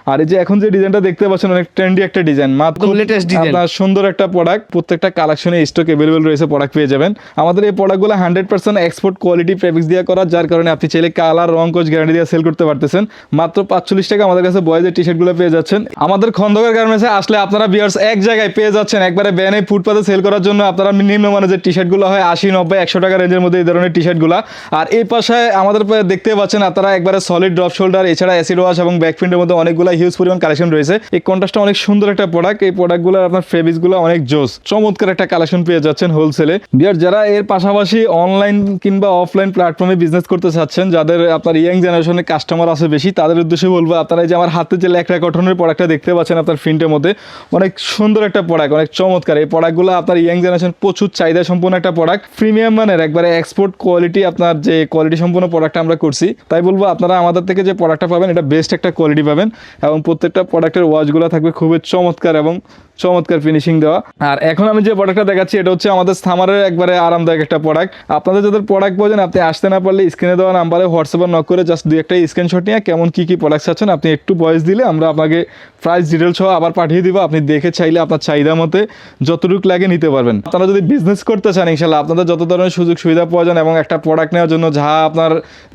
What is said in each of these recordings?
আর এই যে এখন যে ডিজাইনটা দেখতে পাচ্ছেন অনেক ট্রেন্ডি একটা ডিজাইন, মাত্র লেটেস্ট ডিজাইন, আপনার সুন্দর একটা প্রোডাক্ট, প্রত্যেকটা কালেকশনে স্টক अवेलेबल রয়েছে, প্রোডাক্ট পেয়ে যাবেন। আমাদের এই প্রোডাক্টগুলো 100% এক্সপোর্ট কোয়ালিটি ফেব্রিক্স দিয়ে করা, যার কারণে আপনি চাইলে কালার রং কোচ গ্যারান্টি দিয়ে সেল করতে পারতেছেন। মাত্র 45 টাকা আমাদের কাছে বয়েজের টি শার্টগুলো পেয়ে যাচ্ছেন। আমাদের খন্দকার গার্মেন্টসে আসলে আপনারা ভিউয়ার্স এক জায়গায় পেয়ে যাচ্ছেন, একবারে ব্যানে ফুটপাতে সেল করার জন্য আপনারা নিম্নমানের যে টি শার্টগুলো হয় 80, 90, 100 টাকা রেঞ্জের মধ্যে এই ধরনের টি শার্টগুলো। আর এই পাশে আমাদের দেখতে পাচ্ছেন আপনারা একবারে সলিড ড্রপ শোল্ডার, এছাড়া অ্যাসিড ওয়াশ এবং ব্যাক প্রিন্টের মধ্যে অনেকগুলো হিউজ পরিমাণ কালেকশন রয়েছে। এই কন্ট্রাস্টটা অনেক সুন্দর একটা প্রোডাক্ট। এই প্রোডাক্টগুলো আপনার ফেব্রিক্সগুলো অনেক জোস, চমৎকার একটা কালেকশন পেয়ে যাচ্ছেন হোলসেলে। বিয়ার যারা এর পাশাপাশি অনলাইন কিংবা অফলাইন প্ল্যাটফর্মে বিজনেস করতে চাচ্ছেন, যাদের আপনার ইয়াং জেনারেশনের কাস্টমার আছে বেশি, তাদের উদ্দেশ্যে বলবো আপনারা এই যে আমার হাতে যে ল্যাকড়া কটনের প্রোডাক্টটা দেখতে পাচ্ছেন আপনার প্রিন্টের মধ্যে, অনেক সুন্দর একটা প্রোডাক্ট, অনেক চমৎকার। এই প্রোডাক্টগুলো আপনার ইয়াং জেনারেশন প্রচুর চাহিদা সম্পন্ন একটা প্রোডাক্ট, প্রিমিয়াম মানের একবারে এক্সপোর্ট কোয়ালিটি, আপনার যে কোয়ালিটি সম্পন্ন প্রোডাক্ট আমরা করছি, তাই বলবো আপনারা আমাদের থেকে যে প্রোডাক্টটা পাবেন এটা বেস্ট একটা কোয়ালিটি পাবেন। এবং প্রত্যেকটা প্রোডাক্টের ওয়াচগুলো থাকবে খুবই চমৎকার এবং চমৎকার ফিনিশিং দেওয়া। আর এখন আমি যে প্রোডাক্টটা দেখাচ্ছি এটা হচ্ছে আমাদের সামারের একবারে আরামদায়ক একটা প্রোডাক্ট। আপনাদের যাদের প্রোডাক্ট প্রয়োজন আপনি আসতে না পারলে স্ক্রিনে দেওয়া নাম্বারে হোয়াটসঅ্যাপে নক করে জাস্ট 2-1টা স্ক্রিনশট নিয়ে কেমন কী প্রোডাক্ট চাচ্ছেন আপনি একটু ভয়েস দিলে আমরা আপনাকে প্রাইস ডিটেলস সহ আবার পাঠিয়ে দিব। আপনি দেখে চাইলে আপনার চাহিদা মতে যতটুকু লাগে নিতে পারবেন। আপনারা যদি বিজনেস করতে চান ইনশাল্লাহ আপনাদের যত ধরনের সুযোগ সুবিধা প্রয়োজন এবং একটা প্রোডাক্ট নেওয়ার জন্য যা আপনার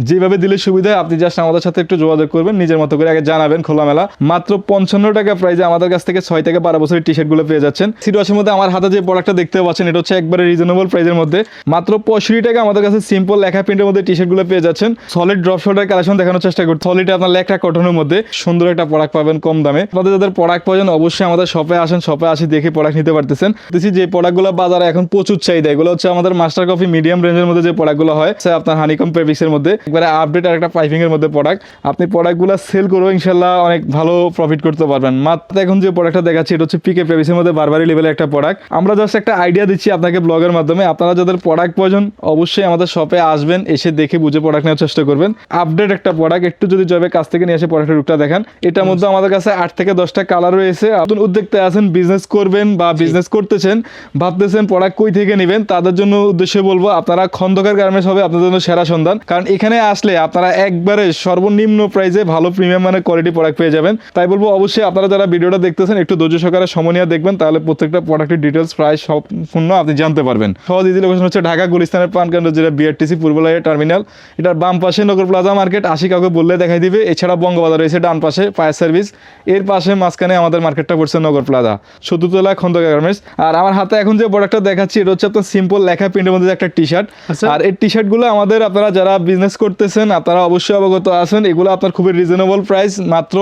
যেভাবে দিলে সুবিধা, আপনি জাস্ট আমাদের সাথে একটু যোগাযোগ করবেন, নিজের মতো করে আগে জানাবেন খোলামেলা। মাত্র 55 টাকা প্রাইসে আমাদের কাছ থেকে 6 থেকে 12 বছরের টি শার্টগুলো পেয়ে যাচ্ছেন। সিটওয়াশের মধ্যে আমার হাতে যে প্রোডাক্টটা দেখতে পাচ্ছেন এটা হচ্ছে একবারে রিজনেবল প্রাইসের মধ্যে, মাত্র 65 টাকা আমাদের কাছে সিম্পল লেখা প্রিন্টের মধ্যে টি শার্টগুলো পেয়ে যাচ্ছেন। সলিড ড্রপ শোল্ডার কালেকশন দেখানোর চেষ্টা করছি। সলিড আপনার লেখা কটনের মধ্যে সুন্দর একটা প্রোডাক্ট পাবেন কম দামে। আপনাদের যাদের প্রোডাক্ট প্রয়োজন অবশ্যই আমাদের শপে আসেন, শপে আসি দেখে প্রোডাক্ট নিতে পারতেছেন। দেখছি যে প্রোডাক্টগুলো বাজারে এখন প্রচুর চাহিদা, এগুলো হচ্ছে আমাদের মাস্টার কফি মিডিয়াম রেঞ্জের মধ্যে যে প্রোডাক্টগুলো হয় আপনার হানিকম ফেব্রিক্সের মধ্যে একবারে আপডেট আর একটা পাইপিং এর মধ্যে প্রোডাক্ট। আপনি প্রোডাক্টগুলো সেল করবো ইনশাল্লাহ অনেক ভালো প্রফিট করতে পারবেন। মাত্র এখন যে প্রোডাক্টটা দেখাচ্ছি এটা হচ্ছে পিকে ফেব্রিক্সের মধ্যে বারবারি লেভেলের একটা প্রোডাক্ট। আমরা জাস্ট একটা আইডিয়া দিচ্ছি আপনাকে ব্লগের মাধ্যমে। আপনারা যাদের প্রোডাক্ট প্রয়োজন অবশ্যই আমাদের শপে আসবেন, এসে দেখে বুঝে প্রোডাক্ট নেওয়ার চেষ্টা করবেন। আপডেট একটা প্রোডাক্ট, একটু যদি জবে কাছ থেকে নিয়ে এসে প্রোডাক্টের লুকটা দেখেন। এটার মধ্যে আমাদের কাছে 8 থেকে 10টা কালার রয়েছে। নতুন উদ্যোক্তা আছেন, বিজনেস করবেন বা বিজনেস করতেছেন, ভাবতেছেন প্রোডাক্ট কই থেকে নেবেন, তাদের জন্য উদ্দেশ্যে বলবো আপনারা খন্দকার গার্মেন্টস হবে আপনাদের জন্য সেরা সন্ধান। কারণ এখানে আসলে আপনারা একবারে সর্বনিম্ন প্রাইসে ভালো প্রিমিয়াম মানের কোয়ালিটি প্রোডাক্ট পেয়ে যাবেন। তাই বলবো অবশ্যই আপনারা যারা ভিডিওটা দেখতেছেন একটু ধৈর্য সহকারে সময় নিয়ে দেখবেন, তাহলে প্রত্যেকটা প্রোডাক্টের ডিটেলস প্রাইস সম্পূর্ণ আপনি জানতে পারবেন। সহজ ইজি লোকেশন হচ্ছে ঢাকা গুলিস্তানের প্রাণকেন্দ্র যেটা বিআরটিসি পূর্বলাইয়া টার্মিনাল, এটার বাম পাশে নগর প্লাজা মার্কেট, আসি কাউকে বললে দেখাই দিবে। এছাড়া বঙ্গবাজার রয়েছে ডান পাশে ফায়ার সার্ভিস, এর পাশে মাঝখানে আমাদের মার্কেটটা পড়ছে নগর প্লাজা, 14 খন্দকার গার্মেন্টস। আর আমার হাতে এখন যে প্রোডাক্টটা দেখাচ্ছি এটা হচ্ছে আপনার সিম্পল লেখা প্রিন্টের মধ্যে একটা টি শার্ট। আর এই টি শার্টগুলো আমাদের আপনারা যারা বিজনেস করতেছেন আপনারা অবশ্যই অবগত আছেন, এগুলো আপনার খুবই রিজনেবল প্রাইস, মাত্র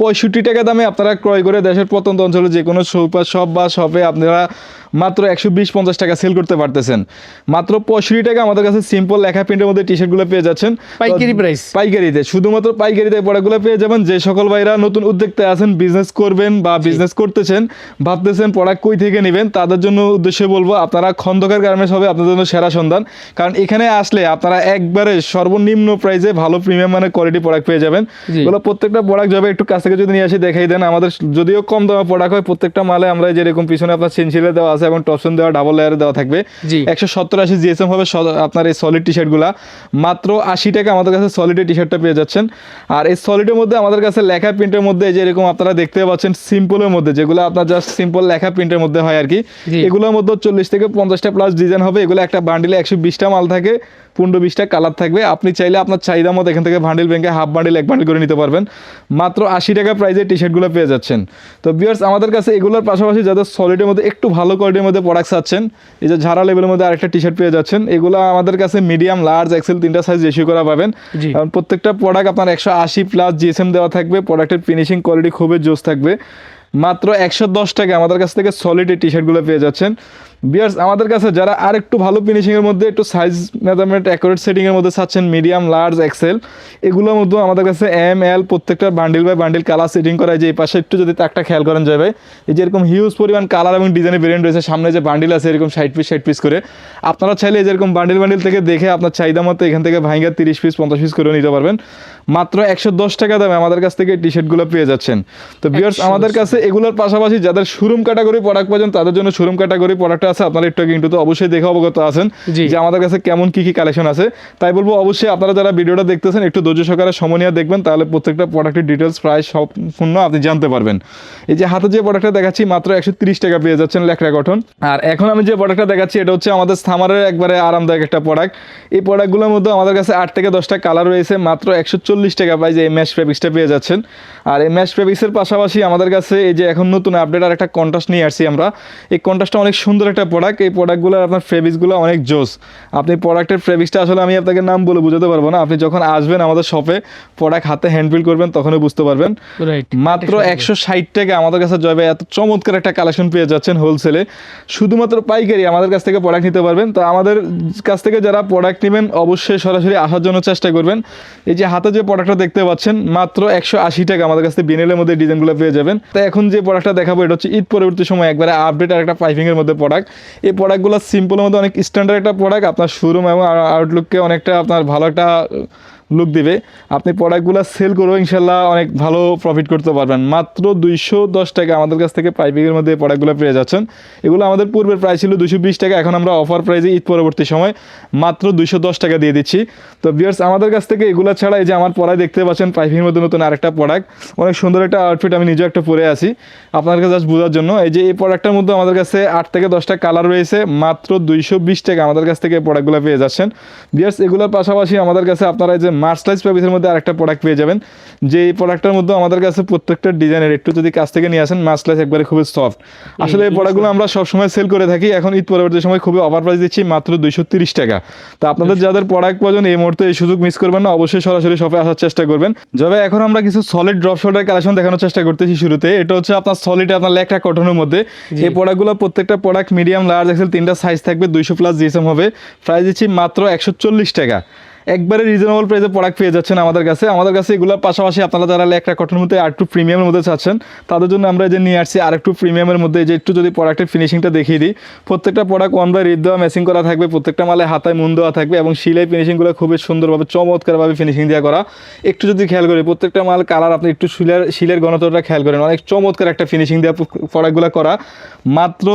65 টাকা দামে আপনারা ক্রয় করে দেশের প্রত্যন্ত অঞ্চলে যে কোনো সুপার শপ বা শপে আপনারা মাত্র 120-50 টাকা সেল করতে পারতেছেন। মাত্র 65 টাকা আমাদের কাছে সিম্পল লেখা প্রিন্টের মধ্যে টি শার্টগুলো পেয়ে যাচ্ছেন পাইকারি প্রাইস, পাইকারিতে, শুধুমাত্র পাইকারিতে প্রোডাক্টগুলো পেয়ে যাবেন। যে সকল ভাইরা নতুন উদ্যোক্তা আছেন, বিজনেস করবেন বা বিজনেস করতেছেন, ভাবতেছেন প্রোডাক্ট কই থেকে নেবেন, তাদের জন্য উদ্দেশ্যে বলবো আপনারা খন্দকার গার্মেন্টস হবে আপনাদের জন্য সেরা সন্ধান। কারণ এখানে আসলে আপনারা একবারে সর্বনিম্ন প্রাইসে ভালো প্রিমিয়াম মানের কোয়ালিটি প্রোডাক্ট পেয়ে যাবেন। এগুলো প্রত্যেকটা প্রোডাক্ট যাবে একটু কাছ থেকে যদি নিয়ে আসি দেখাই দেন। আমাদের যদিও কম দামে প্রোডাক্ট হয়, প্রত্যেকটা মালে আমরা যেরকম পিছনে আপনার সেন্সিলে দেওয়া আছে এবং টপসন দেওয়া ডাবল লেয়ারে দেওয়া থাকবে। 170-80 জিএসএম হবে আপনার এই সলিড টি শার্টগুলা। মাত্র 80 টাকা আমাদের কাছে সলিডের টি শার্টটা পেয়ে যাচ্ছেন। আর এই সলিডের মধ্যে আমাদের কাছে লেখা প্রিন্টের মধ্যে যেরকম আপনারা দেখতে পাচ্ছেন সিম্পলের মধ্যে, যেগুলো আপনার জাস্ট সিম্পল লেখা প্রিন্টের মধ্যে হয় আর কি, এগুলোর মধ্যে 40 থেকে 50টা প্লাস ডিজাইন হবে। এগুলো একটা বান্ডিলে 120টা মাল থাকে, 15-20টা কালার থাকবে। আপনি চাইলে আপনার চাহিদা মতো এখান থেকে বান্ডিল ব্যাংকে হাফ বান্ডিল এক বান্ডিল করে নিতে পারবেন। মাত্র 80 টাকা প্রাইসে টি শার্টগুলো পেয়ে যাচ্ছেন। তো ভিউয়ার্স আমাদের কাছে এগুলোর পাশাপাশি যাদের সলিডের মধ্যে একটু ভালো কোয়ালিটির মধ্যে প্রোডাক্টস আছেন, এই যে ঝাড়া লেভেলের মধ্যে আরেকটা টি শার্ট পেয়ে যাচ্ছেন। এগুলো আমাদের কাছে মিডিয়াম, লার্জ, এক্সেল 3টা সাইজ রেশিও করা পাবেন। কারণ প্রত্যেকটা প্রোডাক্ট আপনার 180 প্লাস জিএসএম দেওয়া থাকবে, প্রোডাক্টের ফিনিশিং কোয়ালিটি খুবই জোস থাকবে। মাত্র 110 টাকা আমাদের কাছ থেকে সলিড এই টি শার্টগুলো পেয়ে যাচ্ছেন। ভিউয়ার্স আমাদের কাছে যারা আর একটু ভালো ফিনিশিংয়ের মধ্যে একটু সাইজ মেজারমেন্ট অ্যাকুরেট সেটিংয়ের মধ্যে চাচ্ছেন, মিডিয়াম, লার্জ, এক্সেল, এগুলোর মধ্যে আমাদের কাছে এম, এল প্রত্যেকটা bundle by bundle colour setting করা। যে এই পাশে একটু যদি তাকটা খেয়াল করেন যাবে, এই যে এরকম হিউজ পরিমাণ কালার এবং ডিজাইনের ভেরিয়েন্ট রয়েছে। সামনে যে বান্ডিল আছে এরকম 60 পিস করে, আপনারা চাইলে যেরকম বান্ডিল থেকে দেখে আপনার চাহিদা মতো এখান থেকে ভাঙা 30 পিস 50 পিস করে নিতে পারবেন। মাত্র 110 টাকা দামে আমাদের কাছ থেকে টি শার্টগুলো পেয়ে যাচ্ছেন। তো ভিউয়ার্স আমাদের কাছে এগুলোর পাশাপাশি যাদের শোরুম ক্যাটাগরি প্রোডাক্ট প্রয়োজন তাদের জন্য শোরুম ক্যাটাগরি প্রোডাক্ট আছে আপনারা একটু কিন্তু তো অবশ্যই দেখে অবগত আছেন জি। যে আমাদের কাছে কেমন কি কালেকশন আছে। তাই বলবো অবশ্যই আপনারা যারা ভিডিওটা দেখতেছেন একটু ধৈর্য সহকারে সময় নিয়ে দেখবেন, তাহলে প্রত্যেকটা প্রোডাক্টের ডিটেলস প্রায় সম্পূর্ণ আপনি জানতে পারবেন। এই যে হাতে যে প্রোডাক্টটা দেখাচ্ছি মাত্র 130 টাকা পেয়ে যাচ্ছেন ল্যাকড়া কটন। আর এখন আমি যে প্রোডাক্টটা দেখাচ্ছি এটা হচ্ছে আমাদের সামারের একবারে আরামদায়ক একটা প্রোডাক্ট। এই প্রোডাক্টগুলোর মধ্যে আমাদের কাছে 8 থেকে 10টা কালার রয়েছে, মাত্র 140 টাকা প্রাইসে এই ম্যাশ ফেব্রিক্সটা পেয়ে যাচ্ছেন। আর এই ম্যাশ ফেব্রিক্সের পাশাপাশি আমাদের কাছে এই যে এখন নতুন আপডেট আর একটা কন্ট্রাস্ট নিয়ে আসছি আমরা। এই কন্ট্রাস্টটা অনেক সুন্দর একটা প্রোডাক্ট। এই প্রোডাক্টগুলোর আপনার ফেব্রিক্সগুলো অনেক জোস। আপনি প্রোডাক্টের ফেব্রিক্সটা আসলে আমি আপনাকে নাম বলে বোঝাতে পারবো না, আপনি যখন আসবেন আমাদের শপে প্রোডাক্ট হাতে হ্যান্ড ফিল করবেন তখনই বুঝতে পারবেন। রাইট, মাত্র 160 টাকা আমাদের কাছে জয় ভাই এত চমৎকার একটা কালেকশন পেয়ে যাচ্ছেন হোলসেলে। শুধুমাত্র পাইকারি আমাদের কাছ থেকে প্রোডাক্ট নিতে পারবেন। তো আমাদের কাছ থেকে যারা প্রোডাক্ট নেবেন অবশ্যই সরাসরি আসার জন্য চেষ্টা করবেন। এই যে হাতে যে প্রোডাক্টটা দেখতে পাচ্ছেন মাত্র 180 টাকা আমাদের কাছে বিনেলের মধ্যে ডিজাইনগুলো পেয়ে যাবেন। তো এখন যে প্রোডাক্টটা দেখাবো এটা হচ্ছে ঈদ পরবর্তী সময় একবারে আপডেট আর একটা পাইপিংয়ের মধ্যে প্রোডাক্ট। এই প্রোডাক্টগুলো সিম্পলের মধ্যে অনেক স্ট্যান্ডার্ড একটা প্রোডাক্ট, আপনার শোরুম এবং আউটলুককে অনেকটা আপনার ভালো একটা লুক দিবে। আপনি প্রোডাক্টগুলো সেল করেও ইনশাল্লাহ অনেক ভালো প্রফিট করতে পারবেন। মাত্র 210 টাকা আমাদের কাছ থেকে পাইপিংয়ের মধ্যে প্রোডাক্টগুলো পেয়ে যাচ্ছেন। এগুলো আমাদের পূর্বের প্রাইস ছিল 220 টাকা, এখন আমরা অফার প্রাইসে ঈদ পরবর্তী সময় মাত্র 210 টাকা দিয়ে দিচ্ছি। তো ভিউয়ার্স আমাদের কাছ থেকে এগুলো ছাড়া এই যে আমার পরায় দেখতে পাচ্ছেন পাইপিংয়ের মধ্যে নতুন আরেকটা প্রোডাক্ট, অনেক সুন্দর একটা আউটফিট, আমি নিজেও একটা পরে আছি আপনাদেরকে জাস্ট বোঝার জন্য। এই যে এই প্রোডাক্টটার মধ্যে আমাদের কাছে 8 থেকে 10টা কালার রয়েছে, মাত্র 220 টাকা আমাদের কাছ থেকে প্রোডাক্টগুলো পেয়ে যাচ্ছেন। ভিউয়ার্স এগুলোর পাশাপাশি আমাদের কাছে আপনারা এই যে মার্সলাইজ ফেব্রিক্সের মধ্যে আরেকটা প্রোডাক্ট পেয়ে যাবেন, যে এই প্রোডাক্টটার মধ্যে আমাদের কাছে প্রত্যেকটা ডিজাইনের একটু যদি কাছ থেকে নিয়ে আসেন মার্সলাইজ একবারে খুবই সফট। আসলে এই প্রোডাক্টগুলো আমরা সবসময় সেল করে থাকি, এখন ঈদ পরবর্তী সময় খুবই অফার প্রাইস দিচ্ছি মাত্র 230 টাকা। তো আপনাদের যাদের প্রোডাক্ট প্রয়োজন এই মুহূর্তে এই সুযোগ মিস করবেন না, অবশ্যই সরাসরি শপে আসার চেষ্টা করবেন। যবে এখন আমরা কিছু সলিড ড্রপ শোল্ডার কালেকশন দেখানোর চেষ্টা করতেছি শুরুতে। এটা হচ্ছে আপনার সলিড আপনার ল্যাকড়া কটনের মধ্যে। এই প্রোডাক্টগুলো প্রত্যেকটা প্রোডাক্ট মিডিয়াম লার্জ এক্সেল 3টা সাইজ থাকবে, 200+ জিএসএম হবে। প্রাইস দিচ্ছি মাত্র 140 টাকা। একবারে রিজনেবল প্রাইসে প্রোডাক্ট পেয়ে যাচ্ছেন আমাদের কাছে। আমাদের কাছে এগুলোর পাশাপাশি আপনারা যারা ল্যাকড়া কটনের মধ্যে আর একটু প্রিমিয়ামের মধ্যে চাচ্ছেন তাদের জন্য আমরা যে নিয়ে আসছি আর একটু প্রিমিয়ামের মধ্যে। যে একটু যদি প্রোডাক্টের ফিনিশিংটা দেখিয়ে দিই, প্রত্যেকটা প্রোডাক্ট 1/8 রিড দেওয়া ম্যাচিং করা থাকবে, প্রত্যেকটা মালে হাতায় মুন দেওয়া থাকবে এবং সিলাই ফিনিশিংগুলো খুবই সুন্দরভাবে চমৎকারভাবে ফিনিশিং দেওয়া করা। একটু যদি খেয়াল করি প্রত্যেকটা মাল কালার আপনি একটু শিলের ঘনত্বটা খেয়াল করেন, অনেক চমৎকার একটা ফিনিশিং দেওয়া প্রোডাক্টগুলো করা। মাত্র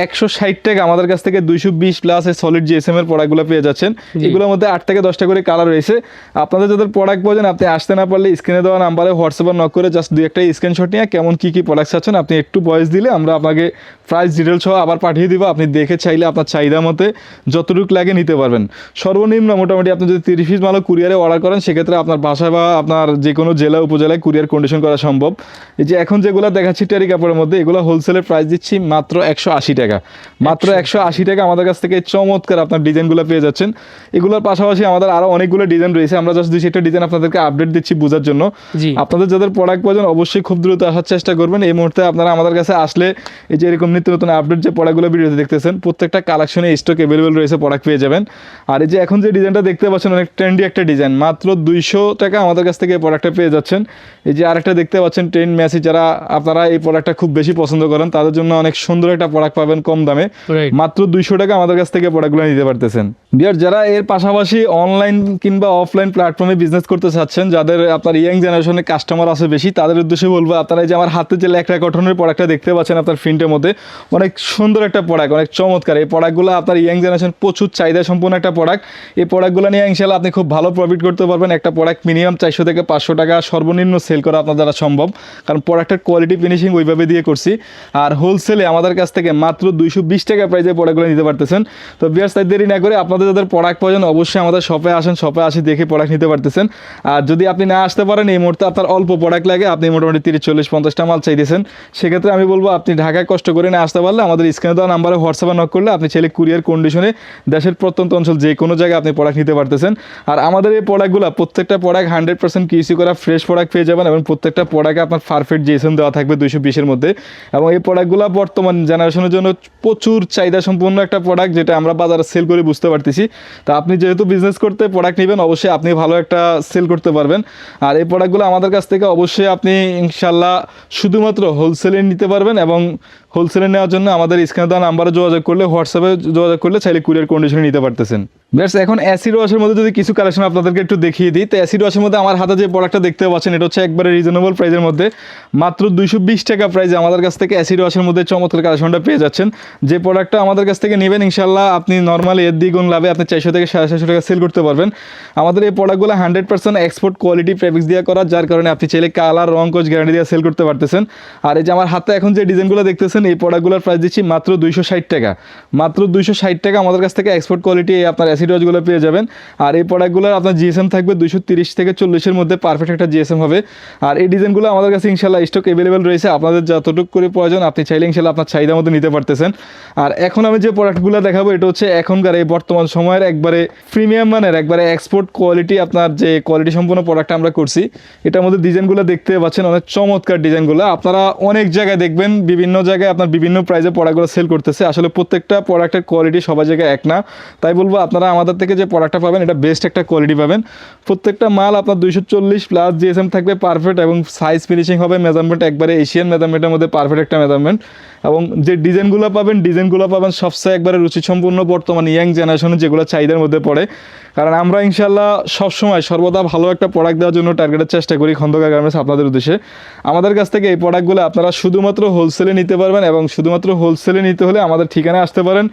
160 টাকা আমাদের কাছ থেকে 220+ এই সলিড জিএসএম এর প্রোডাক্টগুলো পেয়ে যাচ্ছেন। এগুলোর মধ্যে 8 থেকে 10টা করে কালার রয়েছে। আপনাদের যাদের প্রোডাক্ট প্রয়োজন আপনি আসতে না পারলে স্ক্রিনে দেওয়া নাম্বারে হোয়াটসঅ্যাপে নক করে জাস্ট 2-1টা স্ক্রিনশট নিয়ে কেমন কী প্রোডাক্ট চাচ্ছেন আপনি একটু ভয়েস দিলে আমরা আপনাকে প্রাইস ডিটেলস সহ আবার পাঠিয়ে দিব। আপনি দেখে চাইলে আপনার চাহিদা মতে যতটুকু লাগে নিতে পারবেন। সর্বনিম্ন মোটামুটি আপনি যদি 30 পিস মালও কুরিয়ারে অর্ডার করেন সেক্ষেত্রে আপনার বাসায় বা আপনার যে কোনো জেলা উপজেলায় কুরিয়ার কন্ডিশন করা সম্ভব। এই যে এখন যেগুলো দেখাচ্ছি টেরি কাপড়ের মধ্যে, এগুলো হোলসেলের প্রাইস দিচ্ছি মাত্র 180 টাকা। মাত্র 180 টাকা আমাদের কাছ থেকে চমৎকার আপনার ডিজাইনগুলো পেয়ে যাচ্ছেন। এগুলোর পাশাপাশি আমাদের আরও অনেকগুলো ডিজাইন রয়েছে, আমরা জাস্ট 2-3টা ডিজাইন আপনাদেরকে আপডেট দিচ্ছি বোঝার জন্য। আপনাদের যাদের প্রোডাক্ট প্রয়োজন অবশ্যই খুব দ্রুত আসার চেষ্টা করবেন। এই মুহূর্তে আপনারা আমাদের কাছে আসলে এই যে এরকম নিত্য নতুন আপডেট যে প্রোডাক্টগুলো ভিডিওতে দেখতেছেন প্রত্যেকটা কালেকশনে স্টক অ্যাভেলেবল রয়েছে, প্রোডাক্ট পেয়ে যাবেন। আর এই যে এখন যে ডিজাইনটা দেখতে পাচ্ছেন অনেক ট্রেন্ডি একটা ডিজাইন, মাত্র 200 টাকা আমাদের কাছ থেকে এই প্রোডাক্টটা পেয়ে যাচ্ছেন। এই যে আরেকটা দেখতে পাচ্ছেন ট্রেন্ড ম্যাসি, যারা আপনারা এই প্রোডাক্টটা খুব বেশি পছন্দ করেন তাদের জন্য অনেক সুন্দর একটা প্রোডাক্ট পাবেন কম দামে। মাত্র 200 টাকা আমাদের কাছ থেকে প্রোডাক্টগুলো নিতে পারতেছেন। বিয়ার যারা এর পাশাপাশি অনলাইন কিংবা অফলাইন প্ল্যাটফর্মে বিজনেস করতে চাচ্ছেন, যাদের আপনার ইয়াং জেনারেশনের কাস্টমার আছে বেশি, তাদের উদ্দেশ্যে বলবো আপনারা এই যে আমার হাতে যে ল্যাকড়া কটনের প্রোডাক্টটা দেখতে পাচ্ছেন আপনার প্রিন্টের মধ্যে, অনেক সুন্দর একটা প্রোডাক্ট, অনেক চমৎকার। এই প্রোডাক্টগুলো আপনার ইয়াং জেনারেশন প্রচুর চাহিদা সম্পূর্ণ একটা প্রোডাক্ট। এই প্রোডাক্টগুলো নিয়ে ইনশাআল্লাহ আপনি খুব ভালো প্রফিট করতে পারবেন। একটা প্রোডাক্ট মিনিমাম 400 থেকে 500 টাকা সর্বনিম্ন সেল করা আপনার দ্বারা সম্ভব, কারণ প্রোডাক্টের কোয়ালিটি ফিনিশিং ওইভাবে দিয়ে করছি। আর হোলসেলে আমাদের কাছ থেকে মাত্র 220 টাকা প্রাইসে প্রোডাক্টগুলো নিতে পারতেছেন। তো বিয়ার্স তাই দেরি না করে আপনাদের যাদের প্রোডাক্ট প্রয়োজন অবশ্যই আমাদের শপে আসেন, শপে আসি দেখে প্রোডাক্ট নিতে পারতেছেন। আর যদি আপনি না আসতে পারেন, এই মুহূর্তে আপনার অল্প প্রোডাক্ট লাগে, আপনি মোটামুটি 30-40-50টা মাল চাইতেছেন, সেক্ষেত্রে আমি বলবো আপনি ঢাকায় কষ্ট করে না আসতে পারলে আমাদের স্ক্রিনে দেওয়া নাম্বারে হোয়াটসঅ্যাপে নক করলে আপনি ছেলে কুরিয়ার কন্ডিশনে দেশের প্রত্যন্ত অঞ্চল যে কোনো জায়গায় আপনি প্রোডাক্ট নিতে পারতেছেন। আর আমাদের এই প্রোডাক্টগুলো প্রত্যেকটা প্রোডাক্ট 100% কিউসি করা ফ্রেশ প্রোডাক্ট পেয়ে যাবেন এবং প্রত্যেকটা প্রোডাক্টে আপনার পারফেক্ট জিএসএম দেওয়া থাকবে 220-এর মধ্যে। এবং এই প্রোডাক্টগুলো বর্তমান জেনারেশনের জন্য প্রচুর চাহিদা সম্পূর্ণ একটা প্রোডাক্ট, যেটা আমরা বাজারে সেল করে বুঝতে পারতেছি। তো আপনি যেহেতু বিজনেস করতে প্রোডাক্ট নেবেন অবশ্যই আপনি ভালো একটা সেল করতে পারবেন। আর এই প্রোডাক্টগুলো আমাদের কাছ থেকে অবশ্যই আপনি ইনশাল্লাহ শুধুমাত্র হোলসেলে নিতে পারবেন এবং হোলসেলে নেওয়ার জন্য আমাদের স্ক্রিনে দেওয়া নাম্বারে যোগাযোগ করলে, হোয়াটসঅ্যাপে যোগাযোগ করলে চাইলে কুরিয়ার কন্ডিশনে নিতে পারতেছেন। ব্যাস এখন অ্যাসিড ওয়াশের মধ্যে যদি কিছু কালেকশন আপনাদেরকে একটু দেখিয়ে দিই, তো অ্যাসিড ওয়াশের মধ্যে আমার হাতে যে প্রোডাক্টটা দেখতে পাচ্ছেন এটা হচ্ছে একবারে রিজনেবল প্রাইসের মধ্যে, মাত্র 220 টাকা প্রাইসে আমাদের কাছ থেকে অ্যাসিড ওয়াশের মধ্যে চমৎকার কালেকশনটা পেয়ে যাচ্ছেন। যে প্রোডাক্টটা আমাদের কাছ থেকে নেবেন ইনশাল্লাহ আপনি নর্মালি এর দ্বিগুণ লাভে আপনি 400 থেকে 450 টাকা সেল করতে পারবেন। আমাদের এই প্রোডাক্টগুলো 100% এক্সপোর্ট কোয়ালিটি ফেব্রিক্স দিয়ে করা, যার কারণে আপনি চাইলে কালার রং কোচ গ্যারান্টি দিয়ে সেল করতে পারতেছেন। আর এই যে আমার হাতে এখন যে ডিজাইনগুলো দেখতেছেন এই প্রোডাক্টগুলোর প্রাইস দিচ্ছি মাত্র 260 টাকা, মাত্র 260 টাকা আমাদের কাছ থেকে এক্সপোর্ট কোয়ালিটি আপনার অ্যাসিড ওয়াশগুলো পেয়ে যাবেন। আর এই প্রোডাক্টগুলোর আপনার জিএসএম থাকবে 230 থেকে 40-এর মধ্যে, পারফেক্ট একটা জিএসএম হবে। আর এই ডিজাইনগুলো আমাদের কাছে ইনশাল্লাহ স্টক অ্যাভেলেবেল রয়েছে, আপনাদের যতটুকু করে প্রয়োজন আপনি চাইলে ইনশাল্লাহ আপনার চাহিদা মতো নিতে পারতেছেন। আর এখন আমি যে প্রোডাক্টগুলো দেখাবো এটা হচ্ছে এখনকার এই বর্তমান সময়ের একবারে প্রিমিয়াম মানের একবারে এক্সপোর্ট কোয়ালিটি, আপনার যে কোয়ালিটি সম্পূর্ণ প্রোডাক্ট আমরা করছি। এটার মধ্যে ডিজাইনগুলো দেখতে পাচ্ছেন অনেক চমৎকার ডিজাইনগুলো, আপনারা অনেক জায়গায় দেখবেন বিভিন্ন জায়গায় আপনার বিভিন্ন প্রাইসে প্রোডাক্টগুলো সেল করতেছে। আসলে প্রত্যেকটা প্রোডাক্টের কোয়ালিটি সবার জায়গায় এক না, তাই বলবো আপনারা আমাদের থেকে যে প্রোডাক্টটা পাবেন এটা বেস্ট একটা কোয়ালিটি পাবেন। প্রত্যেকটা মাল আপনার 240 প্লাস জিএসএম থাকবে পারফেক্ট, এবং সাইজ ফিনিশিং হবে মেজারমেন্ট একবারে এশিয়ান মেজারমেন্টের মধ্যে পারফেক্ট একটা মেজারমেন্ট। এবং যে ডিজাইনগুলো পাবেন সবচেয়ে একবারে রুচিসম্পূর্ণ বর্তমান ইয়াং জেনারেশনে যেগুলো চাহিদার মধ্যে পড়ে। কারণ আমরা ইনশাল্লাহ সবসময় সর্বদা ভালো একটা প্রোডাক্ট দেওয়ার জন্য টার্গেটের চেষ্টা করি খন্দকার গার্মেন্টস আপনাদের উদ্দেশ্যে। আমাদের কাছ থেকে এই প্রোডাক্টগুলো আপনারা শুধুমাত্র হোলসেলে নিতে পারবেন, এবং শুধুমাত্র হোলসেলে নিতে হলে আমাদের ঠিকানায় আসতে পারেন।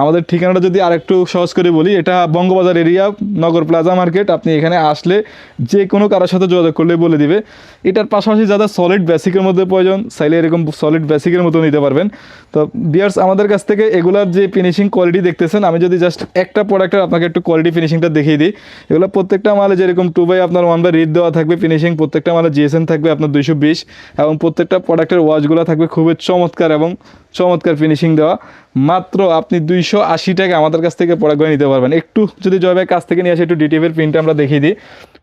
আমাদের ঠিকানাটা যদি আরেকটু সহজ করে বলি, এটা বঙ্গবাজার এরিয়া, নগর প্লাজা মার্কেট। আপনি এখানে আসলে যে কোনো কারোর সাথে যোগাযোগ করলে বলে দিবে। এটার পাশাপাশি যারা সলিড বেসিকের মধ্যে প্রয়োজন চাইলে এরকম সলিড বেসিকের মতো নিতে পারবেন। তো ভিউয়ার্স আমাদের কাছ থেকে এগুলার যে ফিনিশিং কোয়ালিটি দেখতেছেন, আমি যদি জাস্ট একটা প্রোডাক্টের আপনাকে একটু কোয়ালিটি ফিনিশিংটা দেখিয়ে দিই, এগুলো প্রত্যেকটা মালে যেরকম 2/1 আপনার 1/1 রিড দেওয়া থাকবে ফিনিশিং, প্রত্যেকটা মালে জিএসএম থাকবে আপনার 220, এবং প্রত্যেকটা প্রোডাক্টের ওয়াচগুলো থাকবে খুবই চমৎকার এবং চমৎকার ফিনিশিং দেওয়া। মাত্র আপনি 280 টাকা আমাদের কাছ থেকে প্রোডাক্টগুলো নিতে পারবেন। একটু যদি জয়ভাই কাছ থেকে নিয়ে আসে একটু ডিটেপের প্রিন্ট আমরা দেখিয়ে দিই।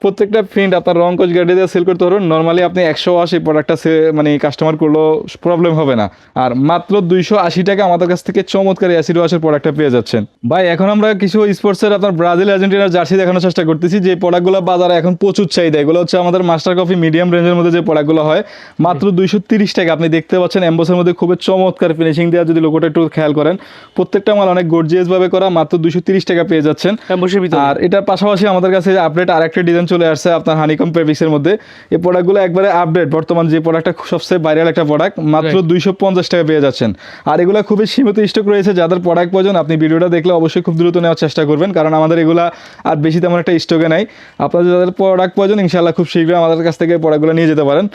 প্রত্যেকটা প্রিন্ট আপনার রং কোচ গ্যারান্টি দিয়ে সেল করতে পারবেন। নর্মালি আপনি 180 প্রোডাক্টটা মানে কাস্টমার করলেও প্রবলেম হবে না। আর মাত্র 280 টাকা আমাদের কাছ থেকে চমৎকার অ্যাসিড ওয়াশের প্রোডাক্টটা পেয়ে যাচ্ছেন। ভাই এখন আমরা কিছু স্পোর্টসের আপনার ব্রাজিল আর্জেন্টিনার জার্সি দেখানোর চেষ্টা করতেছি, যে প্রোডাক্টগুলো বাজারে এখন প্রচুর চাহিদা। এগুলো হচ্ছে আমাদের মাস্টার কফি মিডিয়াম রেঞ্জের মধ্যে যে প্রোডাক্টগুলো হয়, মাত্র 230 টাকা। আপনি দেখতে পাচ্ছেন এমবসের মধ্যে খুবই চমৎকার ফিনিশিং দেওয়া, যদি লোগোটা একটু খেয়াল করেন প্রত্যেকটা মাল অনেক গর্জিয়াস ভাবে করা, মাত্র 230 টাকা পেয়ে যাচ্ছেন। আর এটার পাশাপাশি আমাদের কাছে আপডেট আরেকটা ডিজাইন চলে আসছে আপনার হানিকম ফেব্রিক্সের মধ্যে। এই প্রোডাক্টগুলো একবারে আপডেট, বর্তমান যে প্রোডাক্টটা সবচেয়ে ভাইরাল একটা প্রোডাক্ট, মাত্র 250 টাকা পেয়ে যাচ্ছেন। আর এগুলো খুবই সীমিত স্টক রয়েছে, যাদের প্রোডাক্ট প্রয়োজন আপনি ভিডিওটা দেখলে অবশ্যই খুব দ্রুত নেওয়ার চেষ্টা করবেন, কারণ আমাদের এগুলা আর বেশি তেমন একটা স্টকে নাই। আপনাদের যাদের প্রোডাক্ট প্রয়োজন ইনশাআল্লাহ খুব শীঘ্রই আমাদের কাছ থেকে প্রোডাক্টগুলো নিয়ে যেতে পারেন।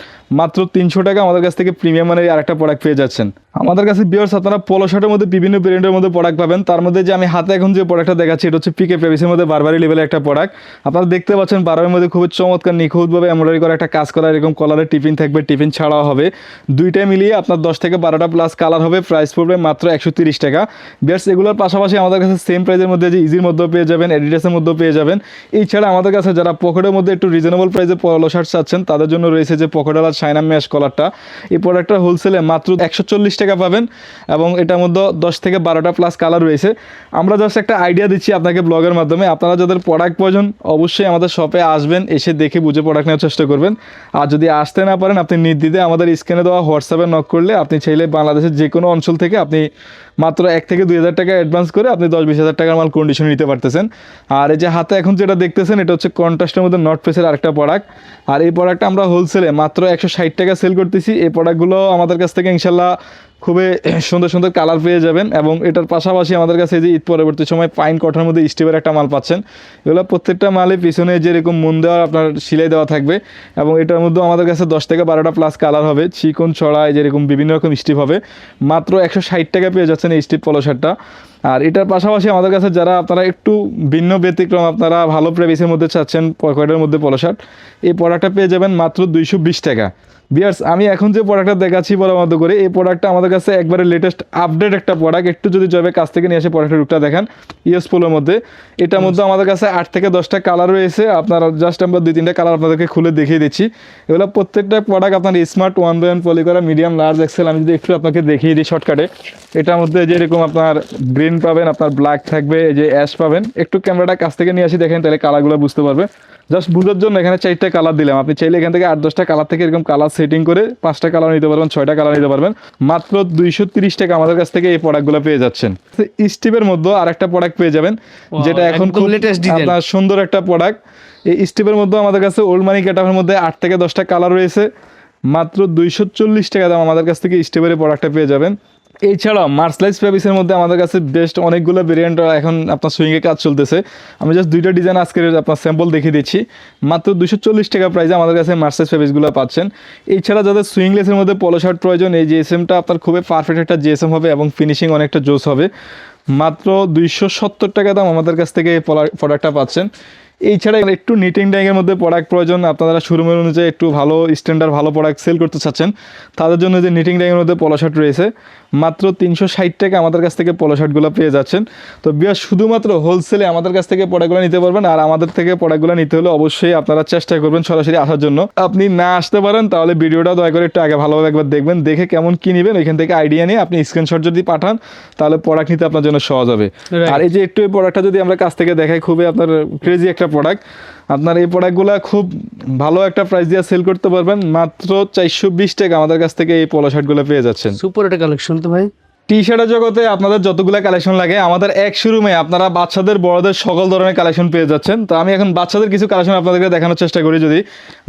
মাত্র 300 টাকা আমাদের কাছ থেকে প্রিমিয়াম মানের আরেকটা প্রোডাক্ট পেয়ে যাচ্ছেন। আমাদের কাছে ভিউয়ার্স আপনারা পোলো শার্টের মধ্যে বিভিন্ন ব্র্যান্ডের মধ্যে প্রোডাক্ট পাবেন। তার মধ্যে যে আমি হাতে এখন যে প্রোডাক্টটা দেখাচ্ছি এটা হচ্ছে পিকে ফেব্রিক্সের মধ্যে বারবারি লেভেলের একটা প্রোডাক্ট। আপনারা দেখতে পাচ্ছেন বারবারির মধ্যে খুবই চমৎকার নিখুঁতভাবে এমব্রয়ডারি করা একটা কাজ করা, এরকম কলারের টিফিন থাকবে, টিফিন ছাড়াও হবে। দুইটাই মিলিয়ে আপনার 10 থেকে 12টা প্লাস কালার হবে। প্রাইস পড়বে মাত্র 130 টাকা। ভিউয়ার্স এগুলোর পাশাপাশি আমাদের কাছে সেম প্রাইসের মধ্যে যে ইজির মধ্যেও পেয়ে যাবেন, এডিডাসের মধ্যেও পেয়ে যাবেন। এছাড়া আমাদের কাছে যারা পকেটের মধ্যে একটু রিজনেবল প্রাইসে পোলো শার্ট চাচ্ছেন তাদের জন্য রয়েছে যে পকেটওয়ালা চায়না ম্যাশ কলারটা। এই প্রোডাক্টটা হোলসেলে মাত্র 140 টাকা পাবেন, এবং এটার মধ্যে 10 থেকে 12টা প্লাস কালার রয়েছে। আমরা জাস্ট একটা আইডিয়া দিচ্ছি আপনাকে ব্লগের মাধ্যমে। আপনারা যাদের প্রোডাক্ট প্রয়োজন অবশ্যই আমাদের শপে আসবেন, এসে দেখে বুঝে প্রোডাক্ট নেওয়ার চেষ্টা করবেন। আর যদি আসতে না পারেন আপনি নির্দ্বিধায় আমাদের স্ক্রিনে দেওয়া হোয়াটসঅ্যাপে নক করলে আপনি চাইলে বাংলাদেশের যে কোনো অঞ্চল থেকে আপনি মাত্র 1 থেকে 2,000 টাকা অ্যাডভান্স করে আপনি 10-20 হাজার টাকার মাল কন্ডিশনে নিতে পারতেছেন। আর এই যে হাতে এখন যেটা দেখতেছেন এটা হচ্ছে কন্ট্রাস্টের মধ্যে নট ফেসের আরেকটা প্রোডাক্ট। আর এই প্রোডাক্টটা আমরা হোলসেলে মাত্র 160 টাকা সেল করতেছি। এই প্রোডাক্টগুলো আমাদের কাছ থেকে ইনশাল্লাহ খুবই সুন্দর সুন্দর কালার পেয়ে যাবেন। এবং এটার পাশাপাশি আমাদের কাছে যে ঈদ পরবর্তী সময় পাইন কটনের মধ্যে স্টিভের একটা মাল পাচ্ছেন। এগুলো প্রত্যেকটা মালে পিছনে যেরকম মন দেওয়া আপনার সিলাই দেওয়া থাকবে, এবং এটার মধ্যেও আমাদের কাছে 10 থেকে 12টা প্লাস কালার হবে। চিকন ছড়ায় যেরকম বিভিন্ন রকম স্টিভ হবে। মাত্র 160 টাকা পেয়ে যাচ্ছেন এই স্টিভ পোলো শার্টটা। আর এটার পাশাপাশি আমাদের কাছে যারা আপনারা একটু ভিন্ন ব্যতিক্রম, আপনারা ভালো প্রাইসের মধ্যে চাচ্ছেন পকেটের মধ্যে পোলো শার্ট, এই প্রোডাক্টটা পেয়ে যাবেন মাত্র 220 টাকা। ভিউয়ার্স আমি এখন যে প্রোডাক্টটা দেখাচ্ছি পরামর্শ করে, এই প্রোডাক্টটা আমাদের কাছে একবারে লেটেস্ট আপডেট একটা প্রোডাক্ট। একটু যদি জবে কাছ থেকে নিয়ে এসে প্রোডাক্টের লুকটা দেখেন, ইউএস পোলোর মধ্যে এটার মধ্যে আমাদের কাছে 8 থেকে 10টা কালার রয়েছে। আপনারা জাস্ট আমরা 2-3টা কালার আপনাদেরকে খুলে দেখিয়ে দিচ্ছি। এগুলো প্রত্যেকটা প্রোডাক্ট আপনার স্মার্ট 1/1 পলি করা, মিডিয়াম লার্জ এক্সেল। আমি যদি একটু আপনাকে দেখিয়ে দিই শর্টকাটে, এটার মধ্যে যেরকম আপনার গ্রিন পাবেন, আপনার ব্ল্যাক থাকবে, এই যে অ্যাশ পাবেন। একটু ক্যামেরাটা কাছ থেকে নিয়ে আসি দেখেন, তাহলে কালারগুলো বুঝতে পারবে। জাস্ট বুঝার জন্য এখানে 4টা কালার দিলাম, আপনি চাইলে এখান থেকে 8-10টা কালার থেকে এরকম কালার সেটিং করে 5টা কালার নিতে পারবেন, 6টা কালার নিতে পারবেন। মাত্র 230 টাকা আমাদের কাছ থেকে এই প্রোডাক্টগুলো পেয়ে যাচ্ছেন। স্টিভের মধ্যে আরেকটা প্রোডাক্ট পেয়ে যাবেন, যেটা এখন একদম খুব latest design। আপনার সুন্দর একটা প্রোডাক্ট। এই স্টিভের মধ্যে আমাদের কাছে ওল্ড মানি ক্যাটাফের মধ্যে 8 থেকে 10টা কালার রয়েছে। মাত্র 240 টাকা দাম আমাদের কাছ থেকে স্টিভের প্রোডাক্টটা পেয়ে যাবেন। এছাড়াও মার্সলাইজ ফেব্রিক্সের মধ্যে আমাদের কাছে বেস্ট অনেকগুলো ভেরিয়েন্ট এখন আপনার সুইংয়ে কাজ চলতেছে। আমি জাস্ট 2টা ডিজাইন আজকে আপনার স্যাম্পল দেখিয়ে দিচ্ছি। মাত্র 240 টাকা প্রাইসে আমাদের কাছে মার্সলাইজ ফেব্রিক্সগুলো পাচ্ছেন। এছাড়া যাদের সুইংলেসের মধ্যে পলো শার্ট প্রয়োজন, এই জিএসএমটা আপনার খুবই পারফেক্ট একটা জিএসএম হবে এবং ফিনিশিং অনেকটা জোস হবে। মাত্র 270 টাকা দাম আমাদের কাছ থেকে এই প্রোডাক্টটা পাচ্ছেন। এছাড়া একটু নিটিং ডাইংয়ের মধ্যে প্রোডাক্ট প্রয়োজন, আপনারা শোরুমের অনুযায়ী একটু ভালো স্ট্যান্ডার্ড ভালো প্রোডাক্ট সেল করতে চাচ্ছেন, তাদের জন্য যে নিটিং ডাইংয়ের মধ্যে পলো শার্ট রয়েছে, মাত্র 360 টাকা আমাদের কাছ থেকে পলো শার্টগুলো পেয়ে যাচ্ছেন। তো বিয়ার শুধুমাত্র হোলসেলে আমাদের কাছ থেকে প্রোডাক্টগুলো নিতে পারবেন। আর আমাদের থেকে প্রোডাক্টগুলো নিতে হলে অবশ্যই আপনারা চেষ্টা করবেন সরাসরি আসার জন্য। আপনি না আসতে পারেন তাহলে ভিডিওটা দয়া করে একটু আগে ভালোভাবে একবার দেখবেন, দেখে কেমন কী নেবেন এখান থেকে আইডিয়া নিয়ে আপনি স্ক্রিনশট যদি পাঠান তাহলে প্রোডাক্ট নিতে আপনার জন্য সহজ হবে। আর এই যে একটু এই প্রোডাক্টটা যদি আমরা কাছ থেকে দেখাই, খুবই আপনার ক্রেজি একটা প্রোডাক্ট। আপনার এই প্রোডাক্টগুলো খুব ভালো একটা প্রাইস দিয়ে সেল করতে পারবেন। মাত্র 420 টাকা আমাদের কাছ থেকে এই পলো শার্টগুলো পেয়ে যাচ্ছেন। সুপার একটা কালেকশন তো ভাই। টি শার্টের জগতে আপনাদের যতগুলো কালেকশন লাগে আমাদের এক শোরুমে আপনারা বাচ্চাদের বড়দের সকল ধরনের কালেকশন পেয়ে যাচ্ছেন। তো আমি এখন বাচ্চাদের কিছু কালেকশন আপনাদেরকে দেখানোর চেষ্টা করি। যদি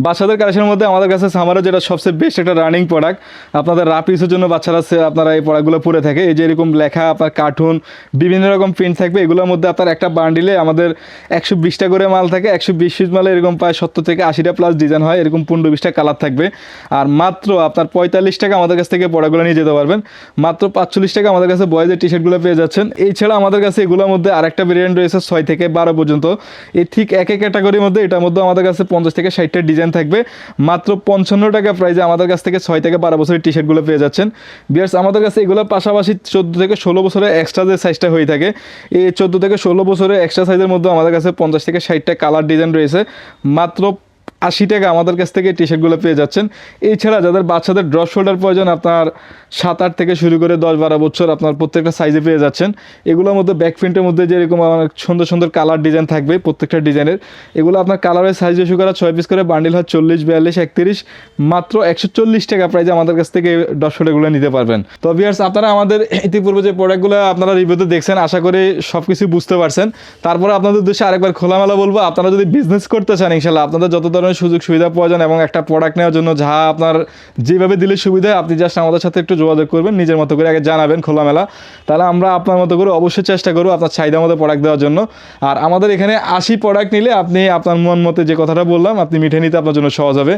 বাচ্চাদের কালেকশনের মধ্যে আমাদের কাছে সামারের যেটা সবচেয়ে বেস্ট একটা রানিং প্রোডাক্ট, আপনাদের রাফ ইউজের জন্য বাচ্চারা আপনারা এই প্রোডাক্টগুলো পরে থাকে। এই যে এরকম লেখা আপনার কার্টুন বিভিন্ন রকম প্রিন্ট থাকবে, এগুলোর মধ্যে আপনার একটা বান্ডিলে আমাদের 120টা করে মাল থাকে। 120 পিস মালে এরকম প্রায় 70 থেকে 80টা প্লাস ডিজাইন হয়, এরকম 15-20টা কালার থাকবে। আর মাত্র আপনার 45 টাকা আমাদের কাছ থেকে প্রোডাক্টগুলো নিয়ে যেতে পারবেন। মাত্র 45 টাকা আমাদের কাছে বয়েজের টি শার্টগুলো পেয়ে যাচ্ছেন। এছাড়া আমাদের কাছে এগুলোর মধ্যে আরেকটা ভেরিয়েন্ট রয়েছে 6 থেকে 12 পর্যন্ত। এই ঠিক একই ক্যাটাগরির মধ্যে এটার মধ্যে আমাদের কাছে 50 থেকে 60টা ডিজাইন থাকবে। মাত্র 55 টাকা প্রাইসে আমাদের কাছ থেকে 6 থেকে 12 বছরের টি শার্টগুলো পেয়ে যাচ্ছেন। বিয়ার্স আমাদের কাছে এগুলোর পাশাপাশি 14 থেকে 16 বছরের এক্সট্রা যে সাইজটা হয়ে থাকে, এই 14 থেকে 16 বছরের এক্সট্রা সাইজের মধ্যে আমাদের কাছে 50 থেকে 60টা কালার ডিজাইন রয়েছে। মাত্র 80 টাকা আমাদের কাছ থেকে টি শার্টগুলো পেয়ে যাচ্ছেন। এছাড়া যাদের বাচ্চাদের ড্রপ শোল্ডার প্রয়োজন, আপনার 7-8 থেকে শুরু করে 10-12 বছর আপনার প্রত্যেকটা সাইজে পেয়ে যাচ্ছেন। এগুলোর মধ্যে ব্যাক প্রিন্টের মধ্যে যেরকম অনেক সুন্দর সুন্দর কালার ডিজাইন থাকবে প্রত্যেকটা ডিজাইনের। এগুলো আপনার কালারের সাইজ ইস্যু করা 6 পিস করে বান্ডিল হয় 40, 42, 31। মাত্র 140 টাকা প্রাইসে আমাদের কাছ থেকে ড্রপ শোল্ডারগুলো নিতে পারবেন। তো ভিউয়ার্স আপনারা আমাদের ইতিপূর্বে যে প্রোডাক্টগুলো আপনারা রিভিউতে দেখছেন, আশা করি সব কিছু বুঝতে পারছেন। তারপরে আপনাদের উদ্দেশ্যে আরেকবার খোলামেলা বলবো, আপনারা যদি বিজনেস করতে চান ইনশাল্লাহ আপনাদের যত ধরনের সুযোগ সুবিধা প্রয়োজন এবং একটা প্রোডাক্ট নেওয়ার জন্য যা আপনার যেভাবে দিলে সুবিধা হয়, আপনি জাস্ট আমাদের সাথে একটু যোগাযোগ করবেন, নিজের মতো করে আগে জানাবেন খোলামেলা। তাহলে আমরা আপনার মতো করে অবশ্যই চেষ্টা করবো আপনার চাহিদা মতো প্রোডাক্ট দেওয়ার জন্য। আর আমাদের এখানে 80 প্রোডাক্ট নিলে আপনি আপনার মন মতে যে কথাটা বললাম আপনি মিঠে নিতে আপনার জন্য সহজ হবে।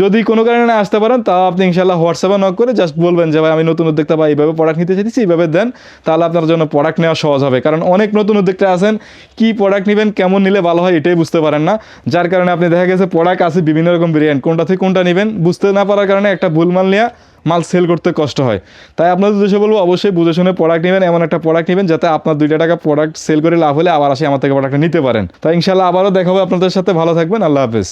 যদি কোনো কারণে না আসতে পারেন তাও আপনি ইনশাল্লাহ হোয়াটসঅ্যাপে নক করে জাস্ট বলবেন যে ভাই আমি নতুন উদ্যোক্তা বা এইভাবে প্রোডাক্ট নিতে চাইছি, এইভাবে দেন, তাহলে আপনার জন্য প্রোডাক্ট নেওয়া সহজ হবে। কারণ অনেক নতুন উদ্যোক্তা আছেন, কি প্রোডাক্ট নেবেন কেমন নিলে ভালো হয় এটাই বুঝতে পারেন না, যার কারণে আপনি দেখা গেছে প্রোডাক্ট আছে বিভিন্ন রকম ভেরিয়েন্ট, কোনটা থেকে কোনটা নেবেন বুঝতে না পারার কারণে একটা ভুল মাল নিয়ে মাল সেল করতে কষ্ট হয়। তাই আপনাদের উদ্দেশ্যে বলবো অবশ্যই বুঝে শুনে প্রোডাক্ট নেবেন, এমন একটা প্রোডাক্ট নেবেন যাতে আপনার 2 টাকা প্রোডাক্ট সেল করে লাভ হলে আবার আসে আমার থেকে প্রোডাক্টটা নিতে পারেন। তাই ইনশাল্লাহ আবারও দেখা হবে আপনাদের সাথে। ভালো থাকবেন, আল্লাহ হাফেজ।